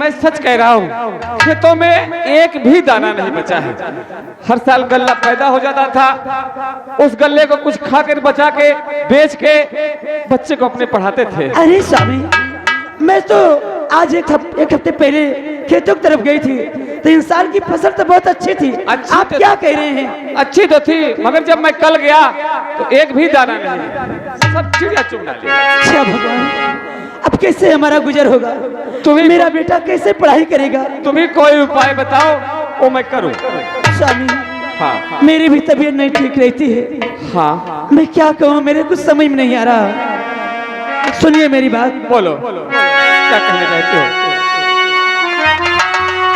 मैं सच कह रहा हूँ, खेतों में एक भी दाना नहीं बचा है। हर साल गल्ला पैदा हो जाता था, उस गल्ले को कुछ खाकर बचा के बेच के बच्चे को अपने पढ़ाते थे। अरे स्वामी, मैं तो आज एक हफ्ते पहले खेतों की तरफ गई थी, तो इंसान की फसल तो बहुत अच्छी थी। आप तो क्या कह रहे हैं? अच्छी तो थी, मगर जब मैं कल गया तो एक भी दाना नहीं, सब चिड़िया चुग डाली। अच्छा भगवान, अब कैसे हमारा गुजर होगा? तुम्हें मेरा बेटा कैसे पढ़ाई करेगा? तुम्हें कोई उपाय बताओ, वो मैं करूं। स्वामी, हाँ, मेरी भी तबीयत नहीं ठीक रहती है। हाँ, मैं क्या कहूँ, मेरे कुछ समझ में नहीं आ रहा। सुनिए मेरी बात। बोलो, क्या कहना चाहते हो?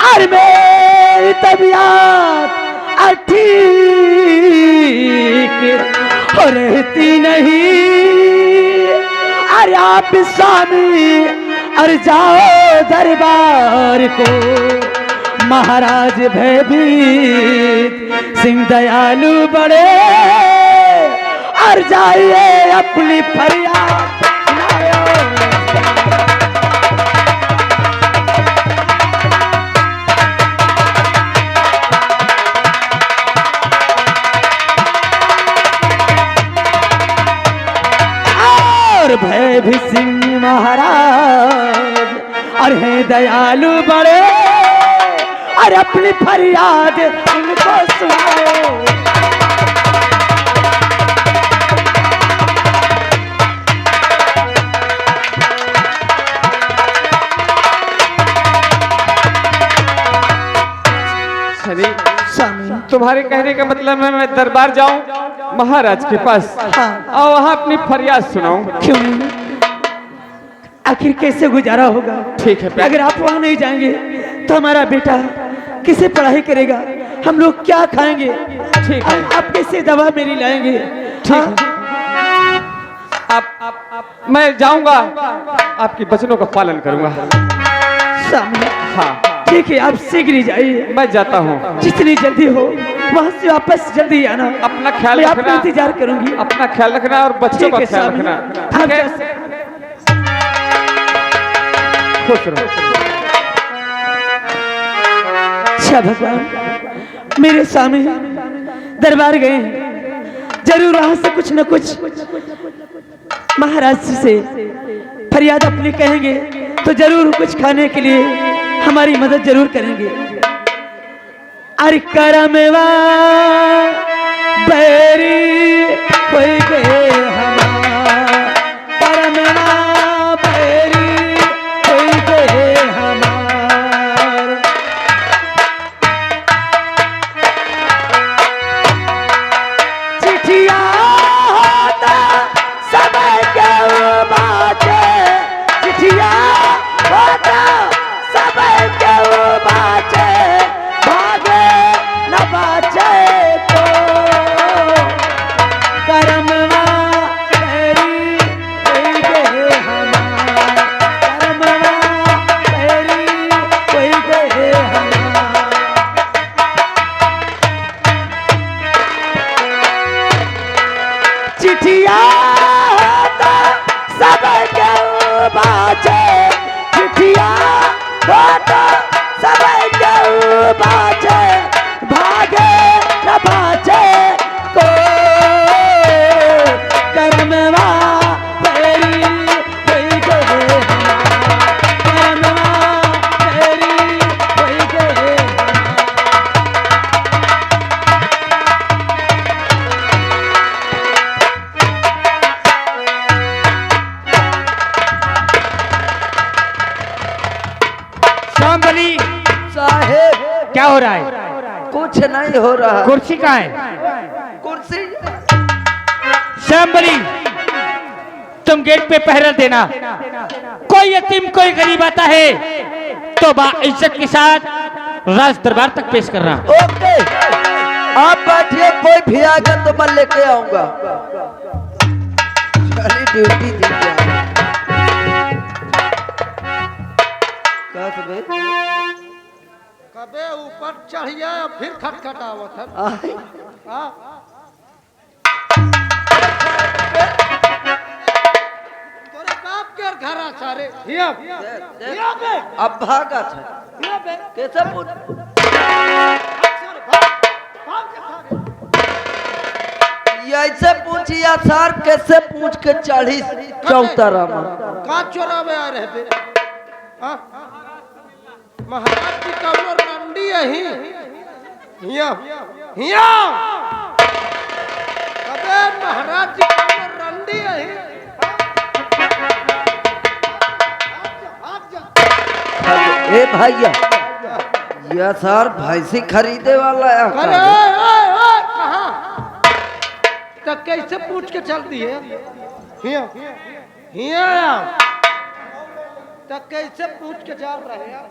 अरे मेरी तबीयत ठीक हो रहती नहीं। अरे आप स्वामी, अरे जाओ दरबार को, महाराज भयभीत सिंह दयालु बड़े, और जाइए अपनी फरियाद। भय भी सिंह महाराज और है दयालु बड़े, और अपनी फरियाद उनको सुनाओ। स्वामी, तुम्हारे कहने का मतलब है मैं दरबार जाऊं महाराज के पास, हाँ, और वहां अपनी फरियाद सुनाऊं? क्यों नहीं? आखिर कैसे गुजारा होगा? ठीक है, अगर आप वहां नहीं जाएंगे तो हमारा बेटा किसे पढ़ाई करेगा? हम लोग क्या खाएंगे? ठीक है, आप कैसे दवा मेरी लाएंगे? ठीक है, आप मैं जाऊंगा, आपकी वचनों का पालन करूंगा। सामने, हाँ, ठीक है, आप शीघ्र ही जाइए। मैं जाता हूँ। जितनी जल्दी हो वहां से वापस जल्दी आना। अपना ख्याल मैं रखना, आपका इंतजार करूंगी। अपना ख्याल रखना और बच्चों का ख्याल रखना। ठीक है? खुश रहो। अच्छा भगवान, मेरे स्वामी दरबार गए हैं, जरूर वहां से कुछ न कुछ महाराज जी से फरियाद अपनी कहेंगे, तो जरूर कुछ खाने के लिए हमारी मदद जरूर करेंगे। अरे करमवा बैरी होई गए हमार, करमवा बैरी होई गए हमार। चिट्ठिया होता समय क्यों बाटे, चिट्ठिया होता समय क्यों बाटे, भागे न बाचे को, करमवा बैरी होई गए हमार, करमवा बैरी होई गए हमार। चिट्ठिया होता सब क्यों बाचे, चिट्ठिया होता सब क्यों बाचे, भागे न बाचे को, करमवा बैरी होई गए हमार, करमवा बैरी होई गए हमार। श्यामबली साहेब, क्या हो रहा है? कुछ नहीं हो रहा। कुर्सी कहाँ है? कुर्सी श्यामबली, तुम गेट पे पहरा देना। कोई यतीम कोई गरीब आता है तो बाइज्जत के साथ राज दरबार तक पेश करना। ओके, आप बैठिए, कोई भी आएगा तो मैं लेके आऊंगा। चलिए ड्यूटी दीजिए। कबे ऊपर चढ़िए फिर खटखटावत है। हाँ? तोरे बाप के घर आ सारे हिया हिया बे अब भागा था हिया बे कैसे पूछ सारे भाग के सारे ये ऐसे पूछिया सर कैसे पूछ के चढ़ी चौतरा में का चोरावे आ रहे बे हां महाराज की कौनो रंडी है हिया हिया अबे महाराज जी कौनो रंडी है भाग जा ए भैया ये सर भैंसी खरीदे वाला है अरे ओए कहां तो कैसे पूछ के चल दी है हिया हिया तो कैसे पूछ के जा रहे हैं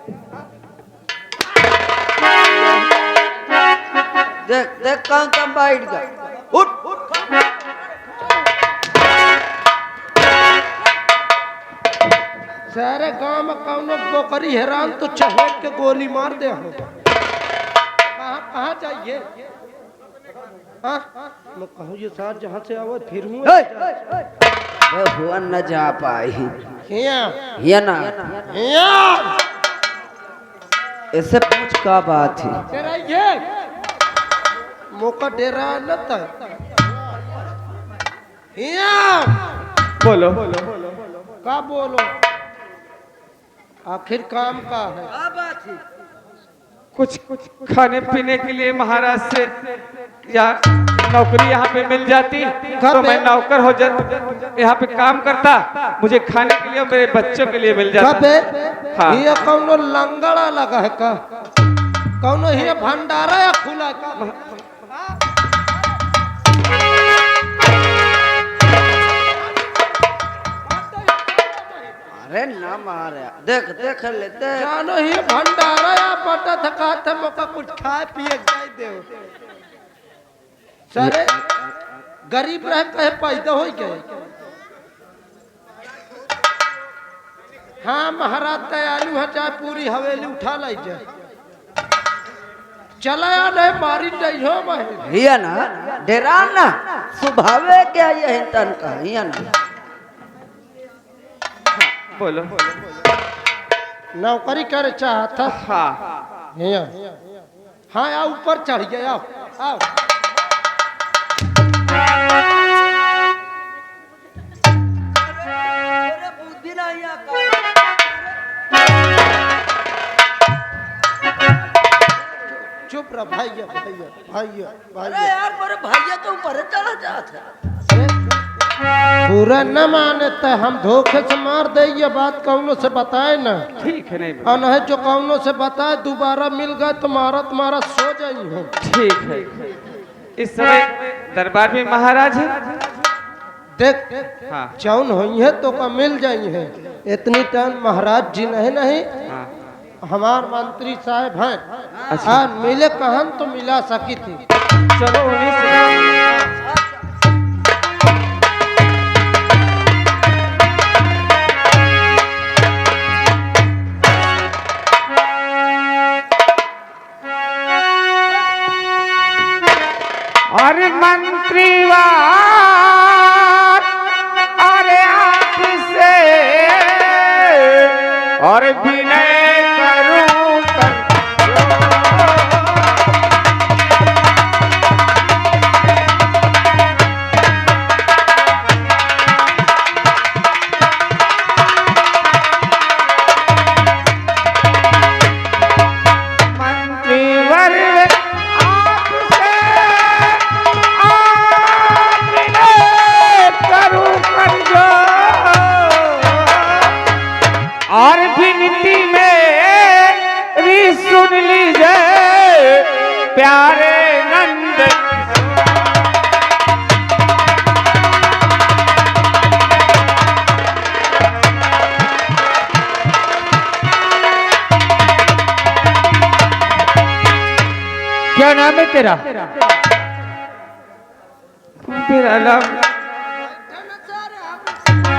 देख देख कहाँ बैठ गया उठ सारे गांव में कौनो बोकरी हैरान तो चहेट के गोली मार दे हम कहाँ कहाँ जाइए हाँ मैं कहूँ ये सार जहाँ से आओ फिर हूँ हुआ न जा पाई हिया ये ना हिया ऐसे पूछ का बात है तेरा ये मौका डेरा न था हिया बोलो का बोलो आखिर काम का है कुछ खाने पीने के लिए महाराज से या नौकरी यहाँ पे मिल जाती तो मैं नौकर हो यहाँ पे काम करता, मुझे खाने के लिए और मेरे बच्चों के लिए मिल जाता। हाँ। ये कौनो लंगड़ा लगा है का कौनो ये भंडारा या खुला का अरे ना मारे देख देख लेते जानो ही भंडारा या पटा थका था मौका कुछ खाए पिए जाए दे सारे गरीब रह कहे पैदा हो गए। हाँ महाराज दयालु है चाहे पूरी हवेली उठा लाई जाए चला या नहीं मारी नहीं हो मैं हिया ना डेरा ना स्वभावे क्या यही तन का हिया ना बोलो नौकरी करे चाहता हाँ हिया हाँ आओ ऊपर चढ़ गया आओ आओ बुद्धि नहीं चुप रहा भैया भैया भैया अरे भैया यार मेरे भैया तो ऊपर चला जाता पूरा न माने तो हम धोखे से मार दे ये बात कौनो से बताए ना ठीक है, नहीं और नहीं जो कौनो से बताए दोबारा मिल गए तुम्हारा सो जाई हो। ठीक है। इस समय दरबार में महाराज है। देख हाँ चौन हुई है तो का मिल जाई है इतनी टाइम महाराज जी नहीं हाँ हमार मंत्री साहब हैं अच्छा। हाँ मिले कहन तो मिला सकी थी चलो उन्हीं से अरे मंत्री अरे आपसे और विनय करूं और विनती मेरी सुन लीजिए प्यारे नंद क्या नाम है तेरा? मेरा नाम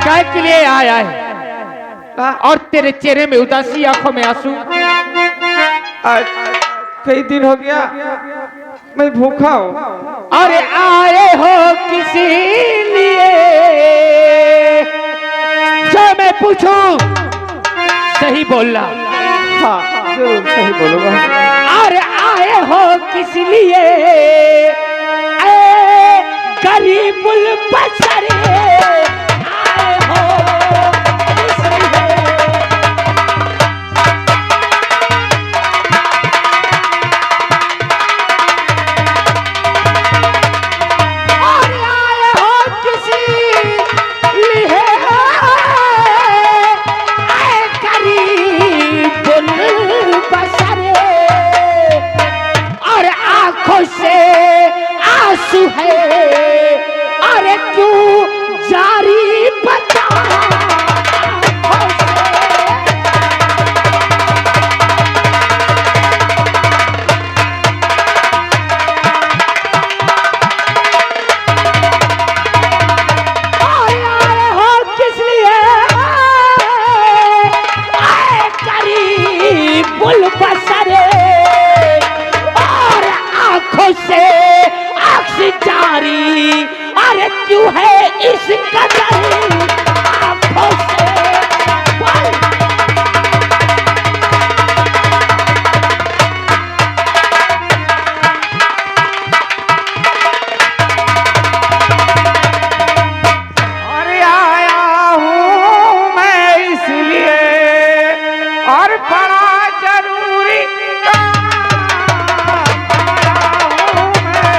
क्या के लिए आया है और तेरे चेहरे में उदासी, आंखों में आंसू? आज कई दिन हो गया मैं भूखा हूँ। अरे आए हो किसी लिए जो मैं पूछूं सही बोलना। हाँ जरूर सही बोलूंगा। और आए हो किस लिए ऐ गरीबुल बसर, आए हो किस लिए? और आए हो किस लिए ऐ गरीबुल बसर, और आंखों से आंसू है, अरे क्यों जारी बता आंखों से। और आए हो किस लिए आए गरीबुल बसर, और आंखों से अक्स जारी, अरे क्यों है इस कदर आंखों से बोल। और आया हूँ मैं इसलिए, और बड़ा जरूरी काम आया हूँ मैं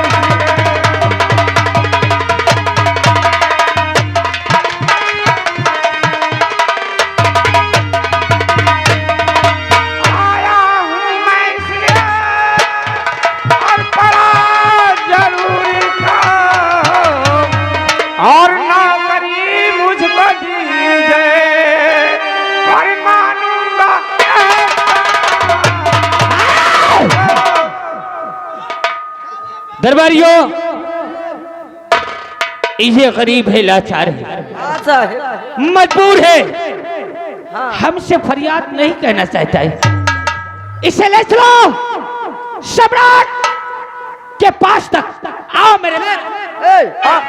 आया हूँ मैं इसलिए, और बड़ा जरूरी काम, और नौकरी मुझको दीजिए, और मानूंगा दरबारियों, ये गरीब है, लाचार है, हाँ साहब, मजबूर है, हाँ। हमसे फरियाद नहीं कहना चाहता है। इसे ले चलो सम्राट के पास तक। आओ मेरे में। ए, हाँ।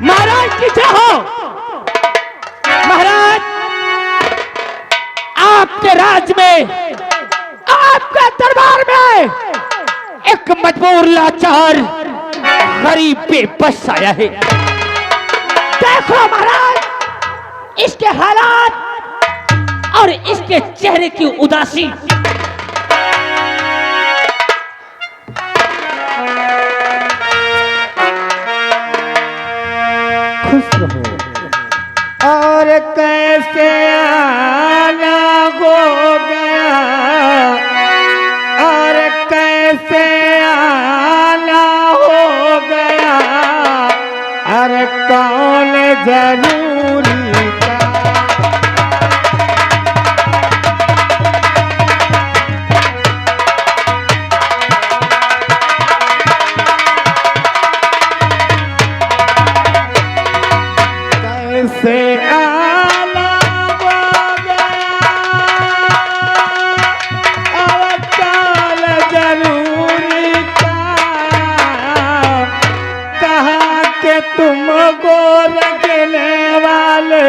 महाराज की जय हो। महाराज, आपके राज में, आपके दरबार में एक मजबूर लाचार गरीब बेबस आया है। देखो महाराज, इसके हालात और इसके चेहरे की उदासी। खुश रहो। और कैसे आना हो गया, और कैसे आना हो गया, अरे कौन जरूरी था। कैसे आना हो गया, और कौन जरूरी था। कहा कि तुम गोर गिरने वाले,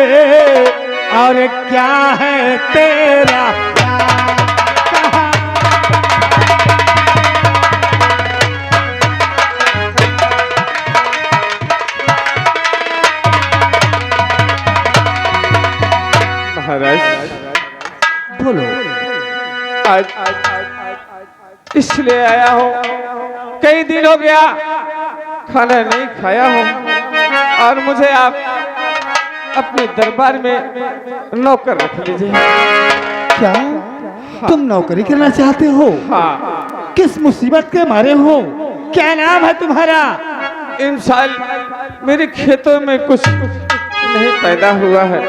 और क्या है तेरा प्यार। कहा महाराज बोलो। आज इसलिए आया हूँ, कई दिन हो गया खाना नहीं खाया हूँ, और मुझे आप अपने दरबार में नौकर रख लीजिए। क्या तुम नौकरी करना चाहते हो? हाँ, किस मुसीबत के मारे हो? क्या नाम है तुम्हारा? इन साल मेरे खेतों में कुछ नहीं पैदा हुआ है,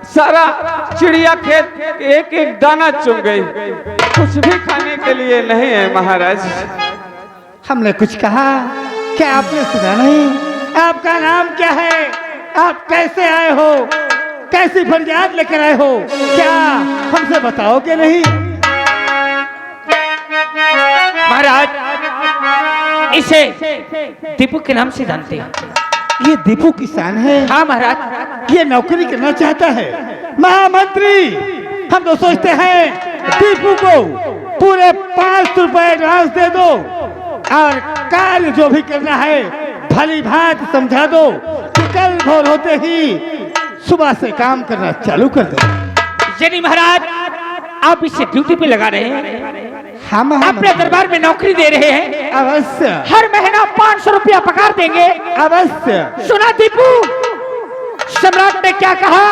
सारा चिड़िया खेत एक एक दाना चुग गई, कुछ भी खाने के लिए नहीं है महाराज। हमने कुछ कहा क्या आपने सुना नहीं? आपका नाम क्या है? आप कैसे आए हो? कैसी फरियाद लेकर आए हो? क्या हमसे बताओगे नहीं? महाराज, इसे दीपू के नाम से जानते हैं। ये दीपू किसान है? हाँ महाराज। ये नौकरी करना चाहता है। महामंत्री, हम तो सोचते हैं दीपू को पूरे 500 रुपए एडवांस दे दो और कार्य जो भी करना है भली भांति समझा दो कि कल भोर होते ही सुबह से काम करना चालू कर दो। यानी महाराज, आप इसे ड्यूटी पे लगा रहे हैं, हम अपने दरबार में नौकरी दे रहे हैं। अवश्य हर महीना 500 रुपया पगार देंगे। अवश्य। सुना दीपू, सम्राट ने क्या कहा?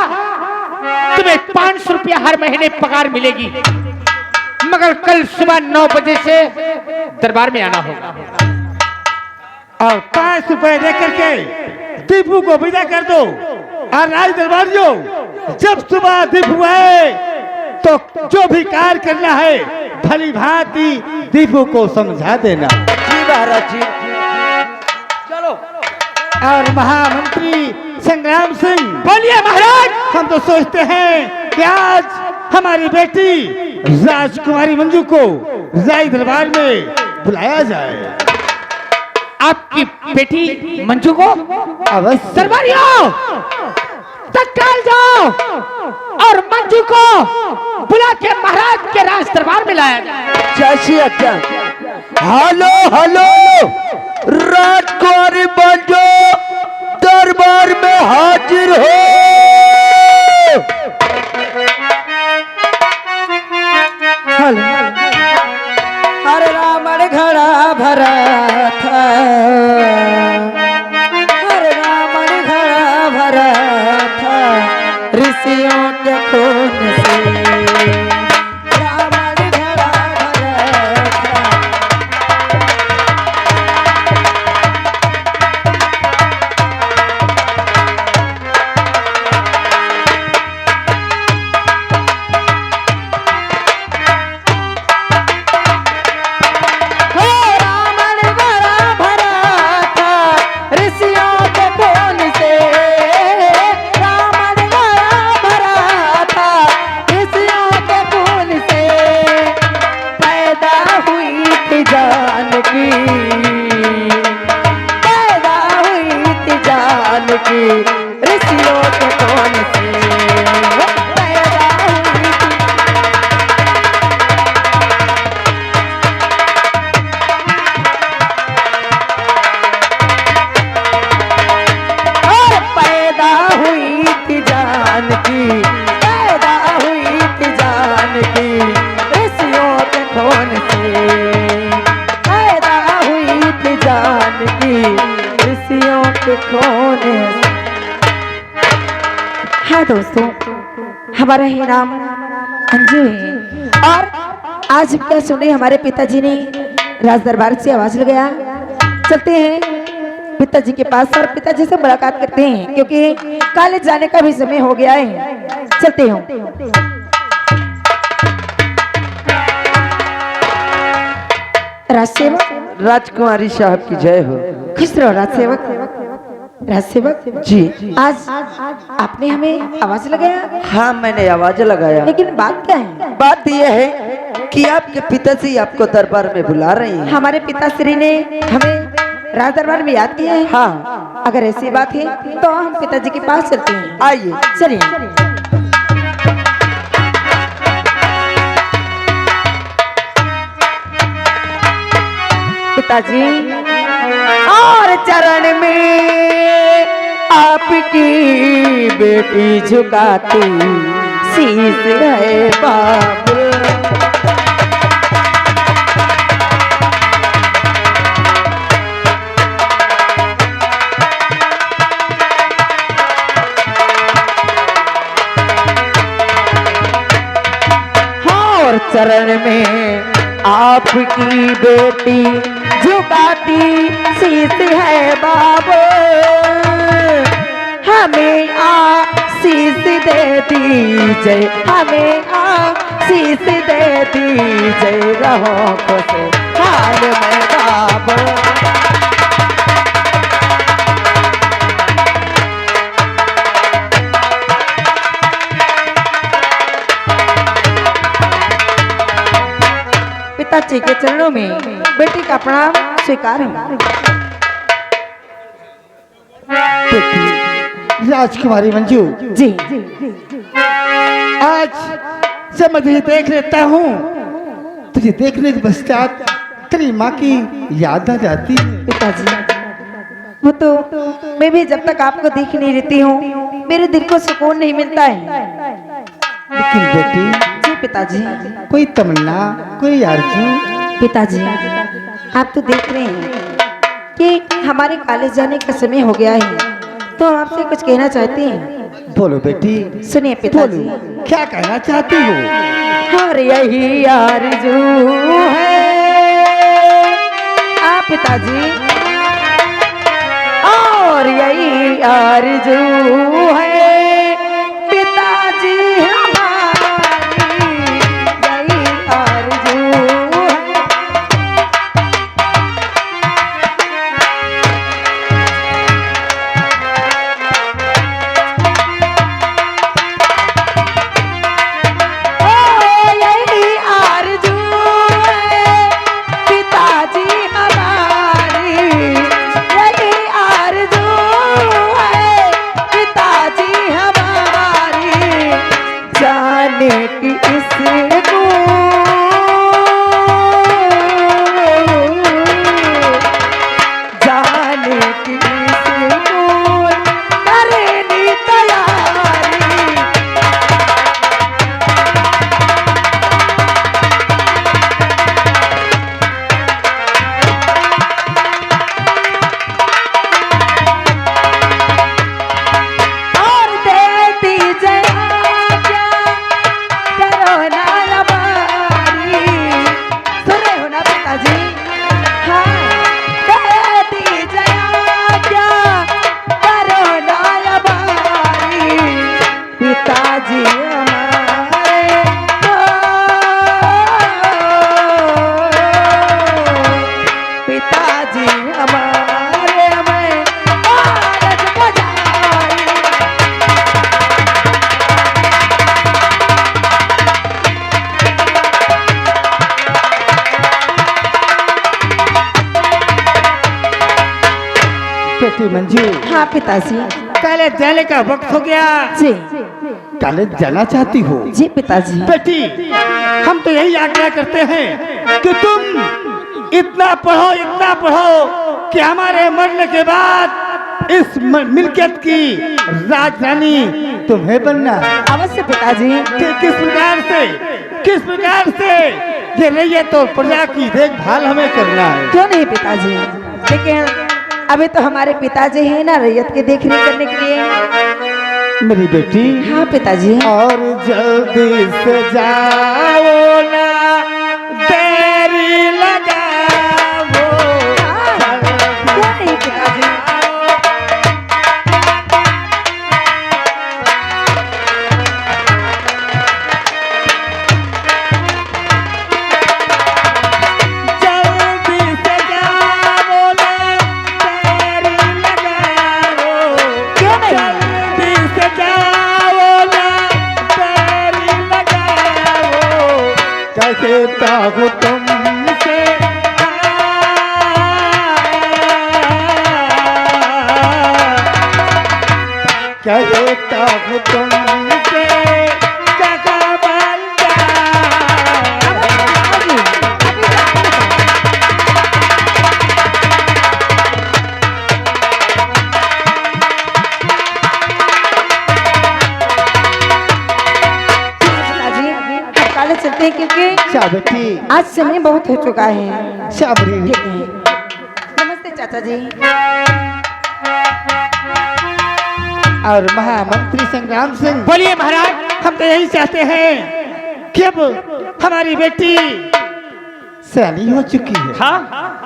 तुम्हें 500 रुपया हर महीने पगार मिलेगी, मगर कल सुबह 9 बजे से दरबार में आना होगा। और 5 रुपए दे करके दीपू को विदा कर दो। और राज दरबारियों, जब सुबह दीपू आए तो जो भी कार्य करना है भली भांति दीपू को समझा देना। जी महाराज जी। चलो। और महामंत्री संग्राम सिंह, बोलिए महाराज। हम तो सोचते हैं कि आज हमारी बेटी राजकुमारी मंजू को राज दरबार में बुलाया जाए। आपकी बेटी मंजू को अवश्य। दरबारियों, तत्काल जाओ और मंजू को बुला के महाराज के राज दरबार में लाया जाए। चाची अच्छा। हेलो हेलो, राजकुमारी मंजू दरबार में हाजिर हो। हरे रावण घड़ा भरा था, हरे रावण घड़ा भरा था ऋषियों के खून से। रावण घड़ा भरा था। ऋषियों के कौन से पैदा हुई थी। और पैदा हुई थी जानकी, पैदा हुई थी जानकी ऋषियों के कौन से पैदा हुई थी जानकी ऋषियों के कौन से। हाँ दोस्तों, हमारा ही नाम अंजू है और आज क्या सुने हमारे पिताजी ने राज दरबार से आवाज लगाया। चलते हैं पिताजी के पास और पिताजी से मुलाकात करते हैं, क्योंकि कॉलेज जाने का भी समय हो गया है। चलते हैं। राजसेवक, राजकुमारी साहब की जय हो। खुश रहो राजसेवक। राजसेवक जी। आज आपने हमें आवाज लगाया, हाँ, मैंने आवाज लगाया। लेकिन बात क्या है? बात यह है कि आपके पिताजी आपको दरबार में बुला रहे हैं। हमारे पिताश्री ने हमें राज दरबार में याद किया है। हाँ। अगर ऐसी बात है तो हम पिताजी के पास चलते हैं। आइए। चलिए। पिताजी, और चरण में आपकी बेटी झुकाती शीश है बाबू। और चरण में आपकी बेटी झुकाती शीश है बाबू। हमें आशीष दे दीजिए, हमें आशीष दे दीजिए, रहो खुश हाल में बाबू। पिताजी के चरणों में बेटी का प्रणाम स्वीकार हूँ। राजकुमारी मंजू, जी आज जब मैं तुझे देख लेता हूँ, तुझे देखने के पश्चात तेरी माँ की याद आ जाती है। पिताजी, वो तो मैं भी जब तक आपको देख नहीं रहती हूँ मेरे दिल को सुकून नहीं मिलता है। लेकिन बेटी, जी पिताजी। कोई तमन्ना, कोई आरज़ू? पिताजी, आप तो देख रहे हैं कि हमारे कॉलेज जाने का समय हो गया है, तो हम आपसे कुछ कहना चाहते हैं। बोलो बेटी, सुनिए पिताजी। बोलो, क्या कहना चाहती हो? और यही आरज़ू है आप पिताजी, और यही आरज़ू है पिताजी हमारी, यही आरज़ू है। ओ यही आरज़ू है पिताजी हमारी, यही आरज़ू है पिताजी हमारी, जाने की इसको जाने की इसको करनी तैयारी। और देती जया करो ना रबारी, सुन रहे हो ना पिताजी? हाँ, देती जया करो ना रबारी, पिताजी हमारे पिताजी हमारे हमें आरज़ बजाई। बेटी मंजू, हाँ पिताजी। कॉलेज जाने का वक्त हो गया। जी कॉलेज जाना चाहती हो? जी पिताजी। बेटी, हम तो यही आज्ञा करते हैं कि तुम इतना पढ़ो कि हमारे मरने के बाद इस मिल्कियत की राजधानी तुम्हें बनना है। अवश्य पिताजी। कि किस प्रकार से ये रैयत और प्रजा की देखभाल हमें करना है। क्यों नहीं पिताजी, लेकिन अभी तो हमारे पिताजी हैं ना रैयत की देखरेख करने के लिए। मेरी बेटी, हाँ पिताजी। और जल्दी से जाओ ना, देरी लगाओ। हाँ, क्यों नहीं पिताजी। जल्दी से जाओ ना, देरी लगाओ। क्यों नहीं? जल्दी से जाओ ना, देरी लगाओ। कहता हूँ तुमसे कहता हूँ तुमसे जगह बन जाए। पिताजी, अब कॉलेज चलते हैं क्योंकि अच्छा बेटी, आज समय बहुत हो चुका है। शाबरी। ठीक है। नमस्ते चाचा जी। और महामंत्री संग्राम सिंह, बोलिए महाराज। हम तो यही चाहते हैं कि अब हमारी बेटी सयानी हो चुकी है। हाँ,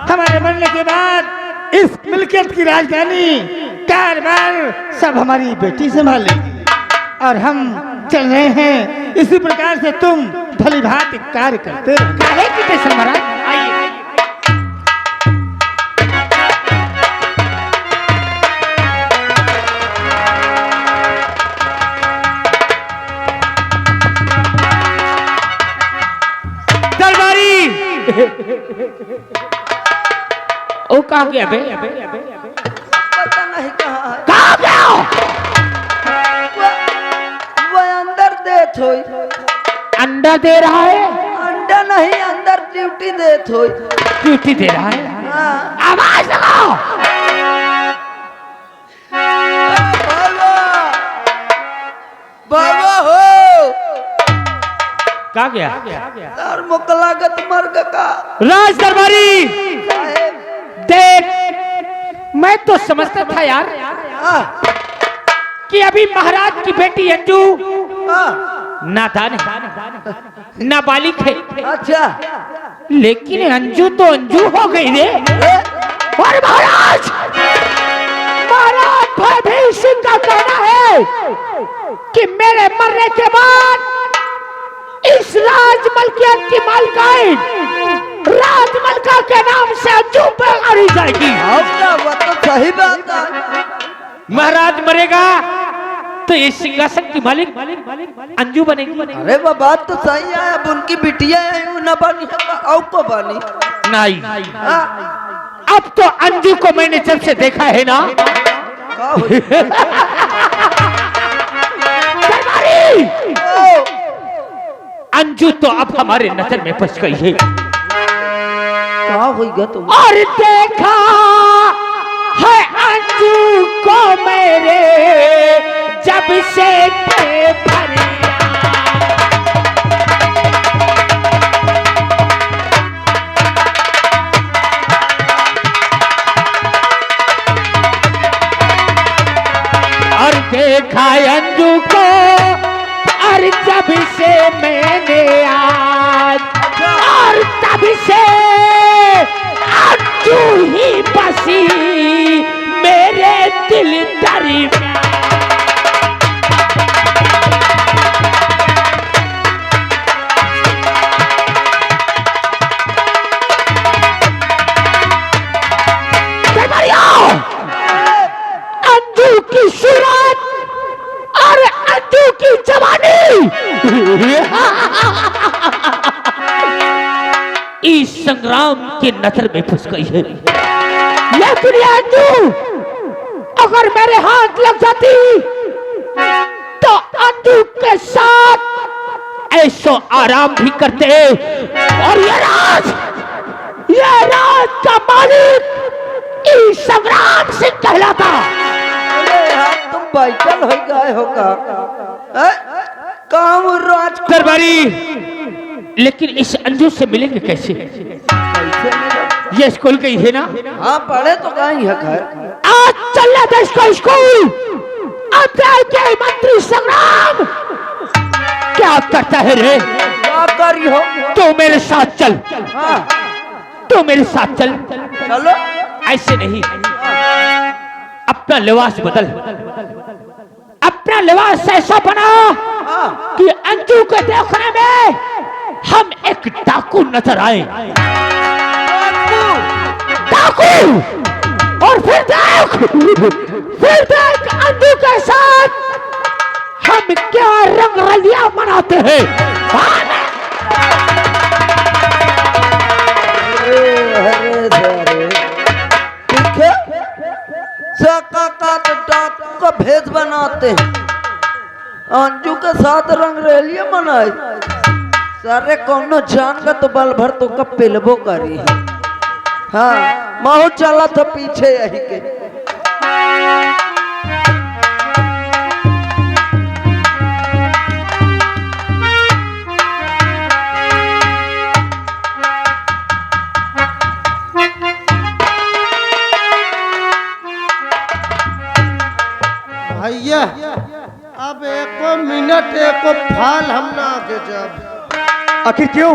हमारे मरने के बाद इस मिल्कियत की राजधानी कारबार सब हमारी बेटी संभालेगी, और हम चल रहे हैं। इसी प्रकार से तुम भली भांति कार्य करते रहना। काहे की टेंशन महाराज, आइए। दरबारी ओ कहाँ गया बे? पता नहीं कहाँ है। कहाँ गया? वो अंदर देत होई। अंडा दे रहा है? अंडा नहीं, अंदर ड्यूटी देत होई। ड्यूटी दे रहा है? हाँ। आवाज लगाओ। बाबा बाबा हो कहाँ गया? सर मुकलागत मर्ग का राज दरबारी साहेब। देख, मैं तो समझता था यार हाँ, कि अभी महाराज की बेटी अंजू हाँ, नादान है, नाबालिग है, अच्छा। लेकिन अंजू तो अंजू हो गई रे। और महाराज भयभीर सिंह का कहना है कि मेरे मरने के बाद इस राजमलकियत की मालकाइन राजमलका के नाम से अंजू पे गाड़ी जाएगी। वो तो सही बात है। महाराज मरेगा तो इस सिंहासन की मालिक अंजू बनेगी। अरे वो बात तो सही है। अब उनकी बिटिया है, वो न बनी है, और को बनी। नहीं, हाँ, अब तो अंजू को मैंने जब से देखा है ना, का हुई? दरबारी, ओ, अंजू तो अब हमारे नजर में फंस गई है। का होगा तुम? और देखा है अंजू को मेरे जब से भरिया। और देखा अंजू को और जब से मैंने आज और तब से अंजू ही बसी मेरे दिल दरी में। अंजू की सूरत और अंजू की जवानी इस संग्राम के नजर में फंस गई है। लेकिन ये अंजू अगर मेरे हाथ लग जाती तो अंजू के साथ ऐसो आराम भी करते। और ये राज का मालिक इस संग्राम सिंह कहलाता। अरे यार, तुम बाइकल हो गए हो का? काम राज को दरबारी, लेकिन इस अंजू से मिलेंगे कैसे? कैसे मिला? ये स्कूल गई है ना? हाँ, पढ़े तो कहीं है खैर। आज चलने दे इसको स्कूल। अध्याय के मंत्री संग्राम क्या करता है रे? क्या करी हो? तू मेरे साथ चल, हाँ, तू मेरे साथ चल। चलो। ऐसे नहीं, अपना लिबास बदल, अपना लिबास ऐसा बना हाँ, कि अंजू को देखने में हम एक डाकू नजर आए। डाकू। और फिर देख अंजू के साथ हम क्या रंगरलिया मनाते हैं। अरे ठीक है। सका का तो डाकू का भेद बनाते हैं, अंजू के साथ रंगरेलिया मनाए। सारे कौनो जान का तो बल भर तो का पिलबो करी है। हाँ, महू चला था पीछे यही के। भैया अब एको मिनट एको फाल हम ना आगे जब। आखिर क्यों?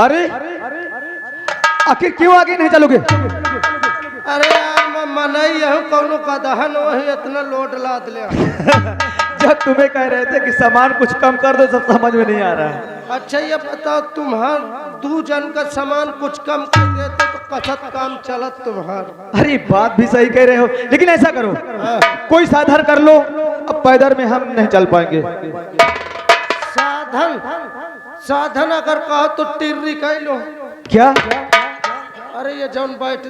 अरे आखिर क्यों आगे नहीं चलोगे? अरे यार मैं मनई हूँ कौनो का दहन वही इतना लोड लाद ले। जब तुम्हें कह रहे थे कि सामान कुछ कम कर दो, सब समझ में नहीं आ रहा है। अच्छा ये बताओ, तुम्हार 2 जन का सामान कुछ कम कर देते तो कसत काम चलत तुम्हार। अरे बात भी सही कह रहे हो, लेकिन ऐसा करो कोई साधन कर लो। अब पैदल में हम नहीं चल पाएंगे। साधन साधन अगर कहो तो टिर्री कह लो। क्या? अरे ये जौन बैठ